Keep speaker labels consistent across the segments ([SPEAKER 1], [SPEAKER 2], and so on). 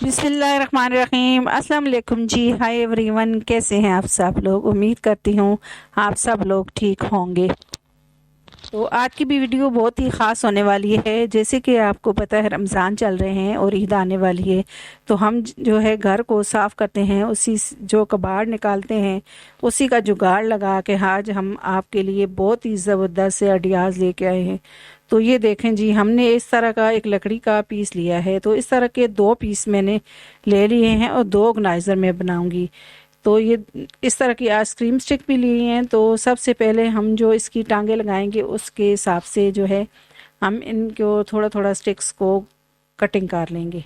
[SPEAKER 1] बिस्मिल्लाहिर्रहमानिर्रहीम। अस्सलाम वालेकुम जी। हाय एवरीवन, कैसे हैं आप सब लोग? उम्मीद करती हूँ आप सब लोग ठीक होंगे। तो आज की भी वीडियो बहुत ही ख़ास होने वाली है। जैसे कि आपको पता है रमज़ान चल रहे हैं और ईद आने वाली है, तो हम जो है घर को साफ़ करते हैं, उसी जो कबाड़ निकालते हैं उसी का जुगाड़ लगा के आज हम आपके लिए बहुत ही ज़बरदस्त से आइडियाज़ लेके आए हैं। तो ये देखें जी, हमने इस तरह का एक लकड़ी का पीस लिया है। तो इस तरह के 2 पीस मैंने ले लिए हैं और 2 ऑर्गेनाइज़र में बनाऊंगी। तो ये इस तरह की आइसक्रीम स्टिक भी लिए हैं। तो सबसे पहले हम जो इसकी टांगे लगाएंगे उसके हिसाब से जो है हम इनको थोड़ा थोड़ा स्टिक्स को कटिंग कर लेंगे।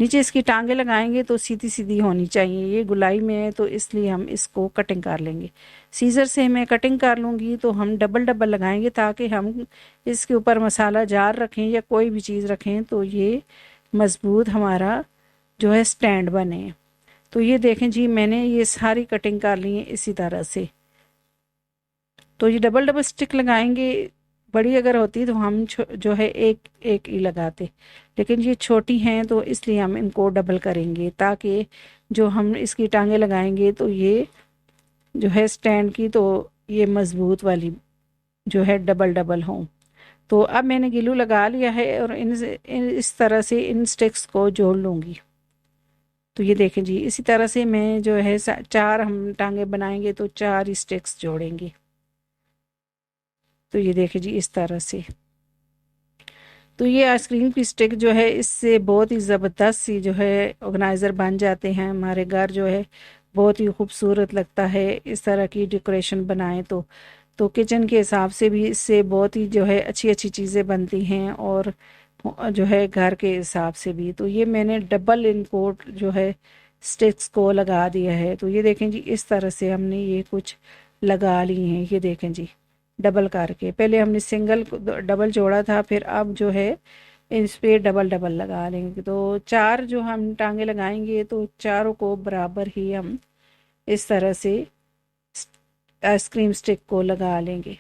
[SPEAKER 1] नीचे इसकी टांगे लगाएंगे तो सीधी सीधी होनी चाहिए, ये गुलाई में है तो इसलिए हम इसको कटिंग कर लेंगे। सीज़र से मैं कटिंग कर लूँगी। तो हम डबल डबल लगाएंगे ताकि हम इसके ऊपर मसाला जार रखें या कोई भी चीज़ रखें तो ये मज़बूत हमारा जो है स्टैंड बने। तो ये देखें जी, मैंने ये सारी कटिंग कर ली है इसी तरह से। तो ये डबल डबल स्टिक लगाएंगे। बड़ी अगर होती तो हम जो है एक एक ही लगाते, लेकिन ये छोटी हैं तो इसलिए हम इनको डबल करेंगे ताकि जो हम इसकी टांगे लगाएंगे तो ये जो है स्टैंड की तो ये मज़बूत वाली जो है डबल डबल हों। तो अब मैंने गिलू लगा लिया है और इस तरह से इन स्टिक्स को जोड़ लूँगी। तो ये देखें जी, इसी तरह से मैं जो है 4 हम टांगे बनाएंगे तो 4 स्टिक्स जोड़ेंगे। तो ये देखें जी, इस तरह से। तो ये आइसक्रीम की स्टिक जो है इससे बहुत ही ज़बरदस्त सी जो है ऑर्गेनाइज़र बन जाते हैं। हमारे घर जो है बहुत ही खूबसूरत लगता है इस तरह की डेकोरेशन बनाएं तो किचन के हिसाब से भी इससे बहुत ही जो है अच्छी अच्छी चीज़ें बनती हैं और जो है घर के हिसाब से भी। तो ये मैंने डबल इनको जो है स्टिक्स को लगा दिया है। तो ये देखें जी, इस तरह से हमने ये कुछ लगा ली हैं। ये देखें जी, डबल करके पहले हमने सिंगल डबल जोड़ा था, फिर अब जो है इस पे डबल डबल लगा लेंगे। तो 4 जो हम टांगे लगाएंगे तो चारों को बराबर ही हम इस तरह से आइसक्रीम स्टिक को लगा लेंगे।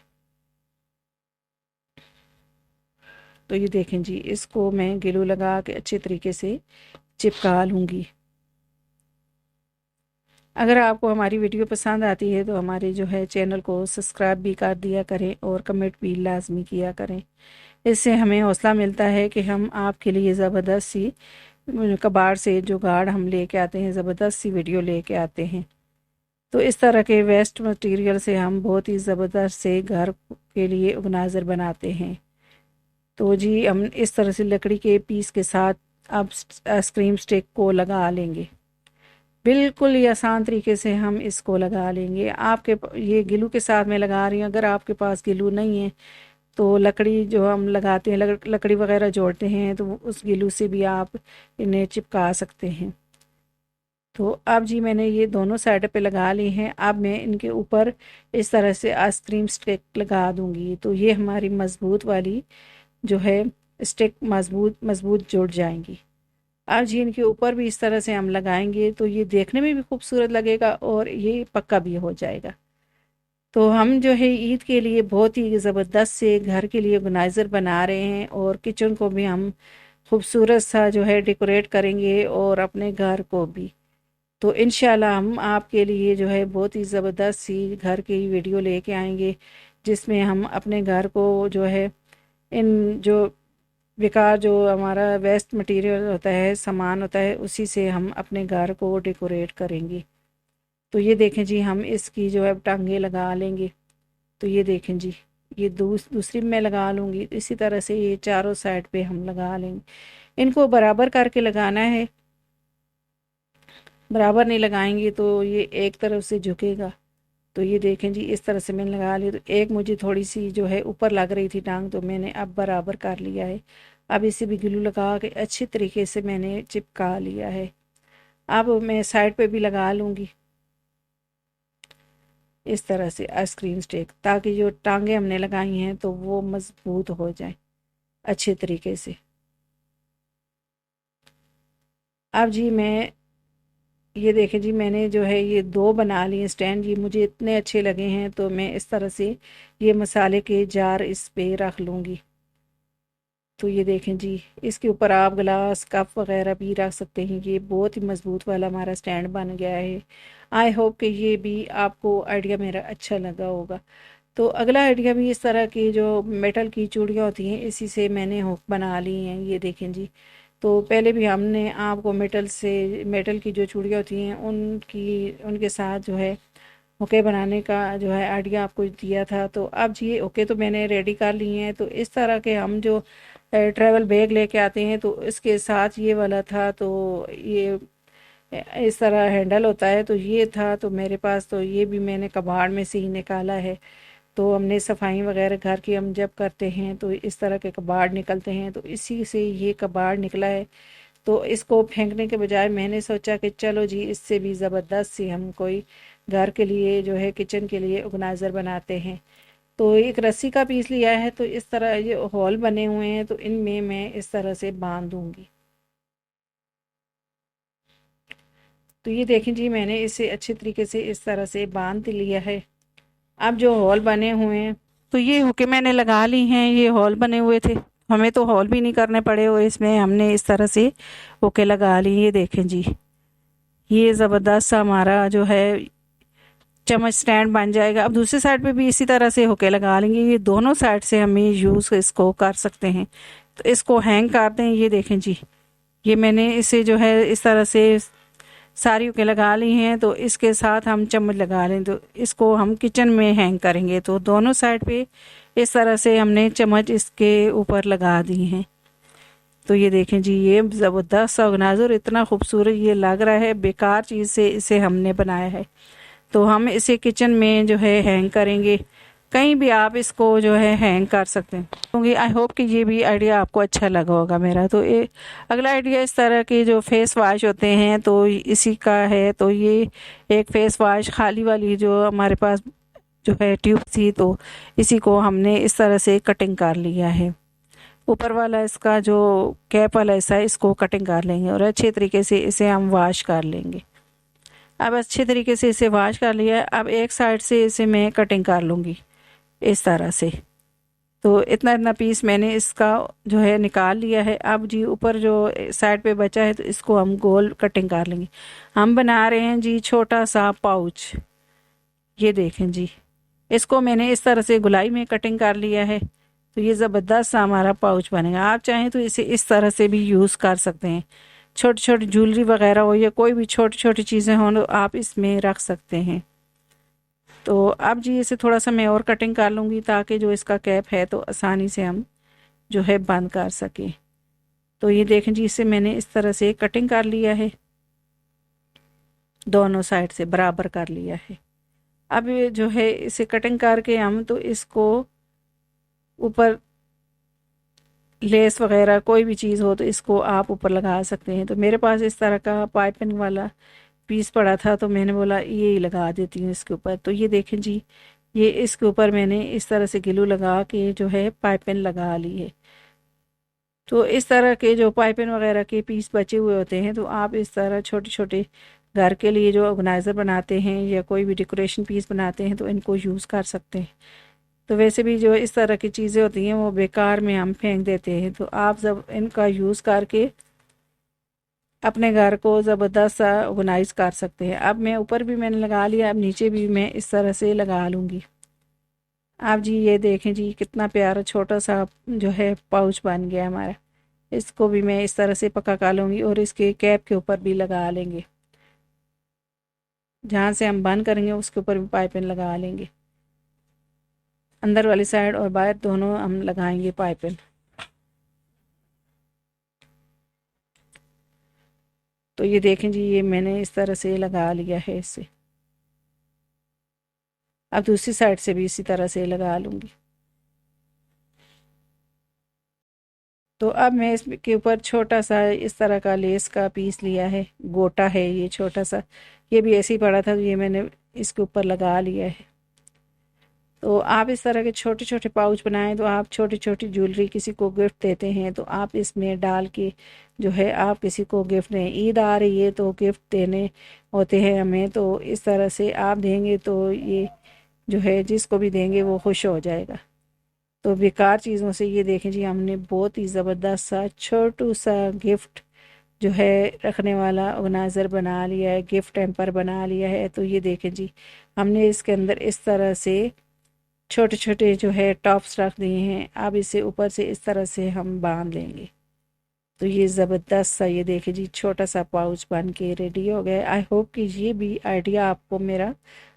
[SPEAKER 1] तो ये देखें जी, इसको मैं ग्लू लगा के अच्छे तरीके से चिपका लूँगी। अगर आपको हमारी वीडियो पसंद आती है तो हमारे जो है चैनल को सब्सक्राइब भी कर दिया करें और कमेंट भी लाजमी किया करें। इससे हमें हौसला मिलता है कि हम आपके लिए ज़बरदस्त सी कबाड़ से जुगाड़ हम लेके आते हैं, ज़बरदस्त सी वीडियो लेके आते हैं। तो इस तरह के वेस्ट मटेरियल से हम बहुत ही ज़बरदस्त से घर के लिए ऑर्गेनाइज़र बनाते हैं। तो जी, हम इस तरह से लकड़ी के पीस के साथ अब आइसक्रीम स्टिक को लगा लेंगे। बिल्कुल ही आसान तरीके से हम इसको लगा लेंगे। आपके ये गिलू के साथ मैं लगा रही हूँ। अगर आपके पास गिलू नहीं है तो लकड़ी जो हम लगाते हैं, लकड़ी वगैरह जोड़ते हैं, तो उस गिलू से भी आप इन्हें चिपका सकते हैं। तो अब जी, मैंने ये दोनों साइड पे लगा ली हैं। अब मैं इनके ऊपर इस तरह से आइसक्रीम स्टिक लगा दूंगी तो ये हमारी मज़बूत वाली जो है स्टिक मज़बूत मज़बूत जुड़ जाएंगी। आज ये इनके ऊपर भी इस तरह से हम लगाएंगे तो ये देखने में भी खूबसूरत लगेगा और ये पक्का भी हो जाएगा। तो हम जो है ईद के लिए बहुत ही ज़बरदस्त से घर के लिए ऑर्गेनाइज़र बना रहे हैं और किचन को भी हम खूबसूरत सा जो है डेकोरेट करेंगे और अपने घर को भी। तो इंशाल्लाह हम आपके लिए जो है बहुत ही ज़बरदस्त सी घर की वीडियो लेके आएंगे जिसमें हम अपने घर को जो है इन जो बेकार जो हमारा वेस्ट मटेरियल होता है, सामान होता है, उसी से हम अपने घर को डेकोरेट करेंगे। तो ये देखें जी, हम इसकी जो है टांगे लगा लेंगे। तो ये देखें जी, ये दूसरी मैं लगा लूँगी। इसी तरह से ये चारों साइड पे हम लगा लेंगे। इनको बराबर करके लगाना है, बराबर नहीं लगाएंगे तो ये एक तरफ से झुकेगा। तो ये देखें जी, इस तरह से मैंने लगा लिया। तो एक मुझे थोड़ी सी जो है ऊपर लग रही थी टांग, तो मैंने अब बराबर कर लिया है। अब इसे भी ग्लू लगा के अच्छी तरीके से मैंने चिपका लिया है। अब मैं साइड पे भी लगा लूँगी इस तरह से आइसक्रीम स्टिक, ताकि जो टांगे हमने लगाई हैं तो वो मज़बूत हो जाए अच्छे तरीके से। अब जी, मैं ये देखें जी, मैंने जो है ये 2 बना लिए स्टैंड। ये मुझे इतने अच्छे लगे हैं तो मैं इस तरह से ये मसाले के जार इस पे रख लूँगी। तो ये देखें जी, इसके ऊपर आप गिलास कप वगैरह भी रख सकते हैं। ये बहुत ही मज़बूत वाला हमारा स्टैंड बन गया है। आई होप कि ये भी आपको आइडिया मेरा अच्छा लगा होगा। तो अगला आइडिया भी इस तरह की जो मेटल की चूड़ियाँ होती हैं, इसी से मैंने हुक बना ली हैं। ये देखें जी, तो पहले भी हमने आपको मेटल की जो चूड़ियाँ होती हैं उनके साथ जो है हुक्के बनाने का जो है आइडिया आपको दिया था। तो अब जी ये हुक्के तो मैंने रेडी कर लिए हैं। तो इस तरह के हम जो ट्रैवल बैग लेके आते हैं, तो इसके साथ ये वाला था। तो ये इस तरह हैंडल होता है, तो ये था तो मेरे पास। तो ये भी मैंने कबाड़ में से ही निकाला है। तो हमने सफाई वगैरह घर की हम जब करते हैं तो इस तरह के कबाड़ निकलते हैं, तो इसी से ये कबाड़ निकला है। तो इसको फेंकने के बजाय मैंने सोचा कि चलो जी, इससे भी ज़बरदस्त सी हम कोई घर के लिए जो है किचन के लिए ऑर्गेनाइज़र बनाते हैं। तो एक रस्सी का पीस लिया है, तो इस तरह ये हॉल बने हुए हैं, तो इनमें मैं इस तरह से बांध दूंगी। तो ये देखें जी, मैंने इसे अच्छे तरीके से इस तरह से बांध लिया है। अब जो हॉल बने हुए हैं, तो ये हुक्के मैंने लगा ली हैं। ये हॉल बने हुए थे, हमें तो हॉल भी नहीं करने पड़े हुए, इसमें हमने इस तरह से हुक्के लगा ली। ये देखें जी, ये ज़बरदस्त सा हमारा जो है चम्मच स्टैंड बन जाएगा। अब दूसरी साइड पे भी इसी तरह से हुक्के लगा लेंगे। ये दोनों साइड से हमें यूज़ इसको कर सकते हैं। तो इसको हैंग कर दें। ये देखें जी, ये मैंने इसे जो है इस तरह से सारी हुक्के लगा ली हैं। तो इसके साथ हम चम्मच लगा लें, तो इसको हम किचन में हैंग करेंगे। तो दोनों साइड पे इस तरह से हमने चम्मच इसके ऊपर लगा दी हैं। तो ये देखें जी, ये ज़बरदस्त सा ऑर्गेनाइज़र इतना खूबसूरत ये लग रहा है। बेकार चीज़ से इसे हमने बनाया है। तो हम इसे किचन में जो है हैंग करेंगे। कहीं भी आप इसको जो है हैंग कर सकते हैं। क्योंकि आई होप कि ये भी आइडिया आपको अच्छा लगा होगा मेरा। तो ये अगला आइडिया इस तरह के जो फेस वॉश होते हैं, तो इसी का है। तो ये एक फेस वॉश खाली वाली जो हमारे पास जो है ट्यूब थी, तो इसी को हमने इस तरह से कटिंग कर लिया है। ऊपर वाला इसका जो कैप वाला हिस्सा है, इसको कटिंग कर लेंगे और अच्छे तरीके से इसे हम वॉश कर लेंगे। अब अच्छे तरीके से इसे वॉश कर लिया है। अब एक साइड से इसे मैं कटिंग कर लूँगी इस तरह से। तो इतना इतना पीस मैंने इसका जो है निकाल लिया है। अब जी ऊपर जो साइड पे बचा है, तो इसको हम गोल कटिंग कर लेंगे। हम बना रहे हैं जी छोटा सा पाउच। ये देखें जी, इसको मैंने इस तरह से गुलाई में कटिंग कर लिया है। तो ये ज़बरदस्त सा हमारा पाउच बनेगा। आप चाहें तो इसे इस तरह से भी यूज़ कर सकते हैं। छोटी छोटी ज्वेलरी वगैरह हो या कोई भी छोटी छोटी चीज़ें हों, तो आप इसमें रख सकते हैं। तो अब जी इसे थोड़ा सा मैं और कटिंग कर लूँगी, ताकि जो इसका कैप है तो आसानी से हम जो है बंद कर सकें। तो ये देखें जी, इसे मैंने इस तरह से कटिंग कर लिया है, दोनों साइड से बराबर कर लिया है। अब ये जो है इसे कटिंग करके हम तो इसको ऊपर लेस वगैरह कोई भी चीज़ हो तो इसको आप ऊपर लगा सकते हैं। तो मेरे पास इस तरह का पाइपिंग वाला पीस पड़ा था, तो मैंने बोला ये ही लगा देती हूँ इसके ऊपर। तो ये देखें जी, ये इसके ऊपर मैंने इस तरह से ग्लू लगा के जो है पाइपिंग लगा ली है। तो इस तरह के जो पाइपिंग वगैरह के पीस बचे हुए होते हैं, तो आप इस तरह छोटे छोटे घर के लिए जो ऑर्गेनाइज़र बनाते हैं या कोई भी डेकोरेशन पीस बनाते हैं, तो इनको यूज़ कर सकते हैं। तो वैसे भी जो इस तरह की चीज़ें होती हैं वो बेकार में हम फेंक देते हैं। तो आप जब इनका यूज़ करके अपने घर को ज़बरदस्त सा ऑर्गेनाइज कर सकते हैं। अब मैं ऊपर भी मैंने लगा लिया, अब नीचे भी मैं इस तरह से लगा लूँगी। आप जी ये देखें जी, कितना प्यारा छोटा सा जो है पाउच बन गया हमारा। इसको भी मैं इस तरह से पका कर लूँगी और इसके कैप के ऊपर भी लगा लेंगे। जहाँ से हम बंद करेंगे उसके ऊपर भी पाइपिंग लगा लेंगे। अंदर वाली साइड और बाहर दोनों हम लगाएंगे पाइपिंग। तो ये देखें जी, ये मैंने इस तरह से लगा लिया है इसे। अब दूसरी साइड से भी इसी तरह से लगा लूँगी। तो अब मैं इसके ऊपर छोटा सा इस तरह का लेस का पीस लिया है, गोटा है ये छोटा सा। ये भी ऐसे ही पड़ा था, तो ये मैंने इसके ऊपर लगा लिया है। तो आप इस तरह के छोटे छोटे पाउच बनाएं। तो आप छोटी छोटी ज्वेलरी किसी को गिफ्ट देते हैं, तो आप इसमें डाल के जो है आप किसी को गिफ्ट दें। ईद आ रही है तो गिफ्ट देने होते हैं हमें, तो इस तरह से आप देंगे तो ये जो है जिसको भी देंगे वो खुश हो जाएगा। तो बेकार चीज़ों से ये देखें जी हमने बहुत ही ज़बरदस्त सा छोटू सा गिफ्ट जो है रखने वाला ऑर्गेनाइज़र बना लिया है, गिफ्ट हैम्पर बना लिया है। तो ये देखें जी हमने इसके अंदर इस तरह से छोटे छोटे जो है टॉप्स रख दिए हैं। अब इसे ऊपर से इस तरह से हम बांध लेंगे। तो ये ज़बरदस्त सा ये देखिए जी छोटा सा पाउच बन के रेडी हो गया। आई होप कि ये भी आइडिया आपको मेरा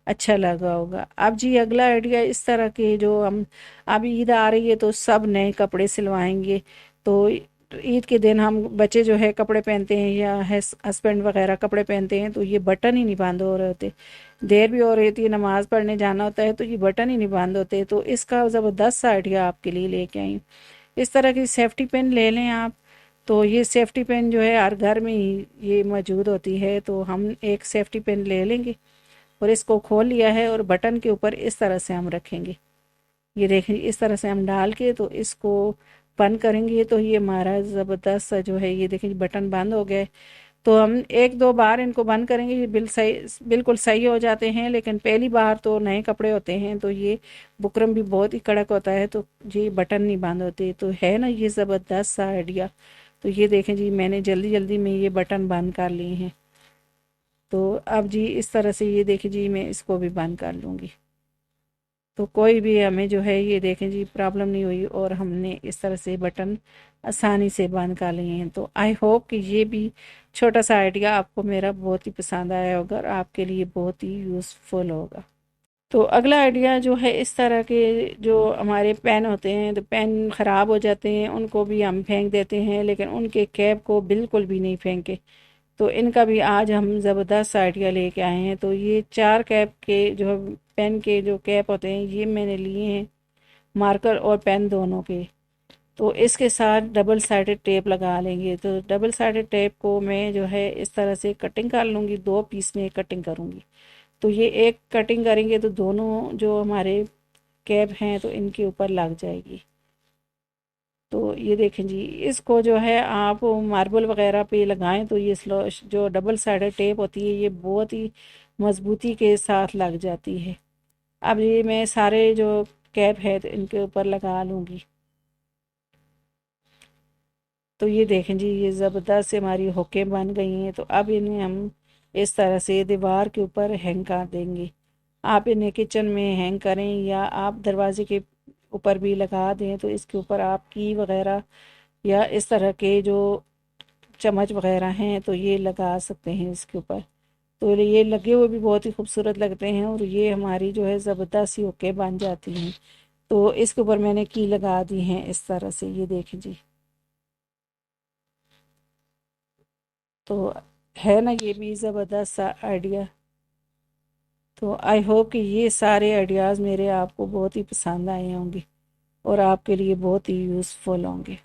[SPEAKER 1] अच्छा लगा होगा। अब जी अगला आइडिया इस तरह के जो हम अभी ईद आ रही है तो सब नए कपड़े सिलवाएंगे। तो ईद के दिन हम बच्चे जो है कपड़े पहनते हैं या हस्बैंड वगैरह कपड़े पहनते हैं तो ये बटन ही नहीं बंद हो रहे होते, देर भी हो रही थी, नमाज पढ़ने जाना होता है तो ये बटन ही नहीं बंद होते। तो इसका ज़बरदस्त सा आइडिया आपके लिए लेके आई। इस तरह की सेफ्टी पिन ले लें आप। तो ये सेफ्टी पिन जो है हर घर में ही ये मौजूद होती है। तो हम एक सेफ्टी पिन ले लेंगे और इसको खोल लिया है और बटन के ऊपर इस तरह से हम रखेंगे। ये देखें इस तरह से हम डाल के तो इसको बंद करेंगे तो ये हमारा ज़बरदस्त सा जो है ये देखें बटन बंद हो गया। तो हम एक दो बार इनको बंद करेंगे ये बिल्कुल सही हो जाते हैं। लेकिन पहली बार तो नए कपड़े होते हैं तो ये बुकरम भी बहुत ही कड़क होता है तो ये बटन नहीं बंद होते। तो है ना ये ज़बरदस्त सा आइडिया। तो ये देखें जी मैंने जल्दी जल्दी में ये बटन बंद कर लिए हैं। तो अब जी इस तरह से ये देखें जी मैं इसको भी बंद कर लूँगी। तो कोई भी हमें जो है ये देखें जी प्रॉब्लम नहीं हुई और हमने इस तरह से बटन आसानी से बंद कर लिए हैं। तो आई होप कि ये भी छोटा सा आइडिया आपको मेरा बहुत ही पसंद आया होगा और आपके लिए बहुत ही यूज़फुल होगा। तो अगला आइडिया जो है इस तरह के जो हमारे पेन होते हैं तो पेन ख़राब हो जाते हैं उनको भी हम फेंक देते हैं लेकिन उनके कैप को बिल्कुल भी नहीं फेंके। तो इनका भी आज हम ज़बरदस्त आइडिया लेके आए हैं। तो ये 4 कैप के जो पेन के जो कैप होते हैं ये मैंने लिए हैं, मार्कर और पेन दोनों के। तो इसके साथ डबल साइडेड टेप लगा लेंगे। तो डबल साइडेड टेप को मैं जो है इस तरह से कटिंग कर लूँगी, 2 पीस में कटिंग करूँगी। तो ये एक कटिंग करेंगे तो दोनों जो हमारे कैप हैं तो इनके ऊपर लग जाएगी। तो ये देखें जी इसको जो है आप मार्बल वगैरह पे लगाएं तो ये स्लो जो डबल साइडेड टेप होती है ये बहुत ही मजबूती के साथ लग जाती है। अब ये मैं सारे जो कैप है तो इनके ऊपर लगा लूँगी। तो ये देखें जी ये ज़बरदस्त से हमारी हुकें बन गई हैं। तो अब इन्हें हम इस तरह से दीवार के ऊपर हैंग कर देंगे। आप इन्हें किचन में हैंग करें या आप दरवाजे के ऊपर भी लगा दें। तो इसके ऊपर आप की वगैरह या इस तरह के जो चम्मच वगैरह हैं तो ये लगा सकते हैं इसके ऊपर। तो ये लगे हुए भी बहुत ही खूबसूरत लगते हैं और ये हमारी जो है ज़बरदस्त सी हुकें बन जाती हैं। तो इसके ऊपर मैंने की लगा दी हैं इस तरह से, ये देखें जी। तो है ना ये भी ज़बरदस्त सा आइडिया। तो आई होप कि ये सारे आइडियाज़ मेरे आपको बहुत ही पसंद आए होंगे और आपके लिए बहुत ही यूज़फुल होंगे।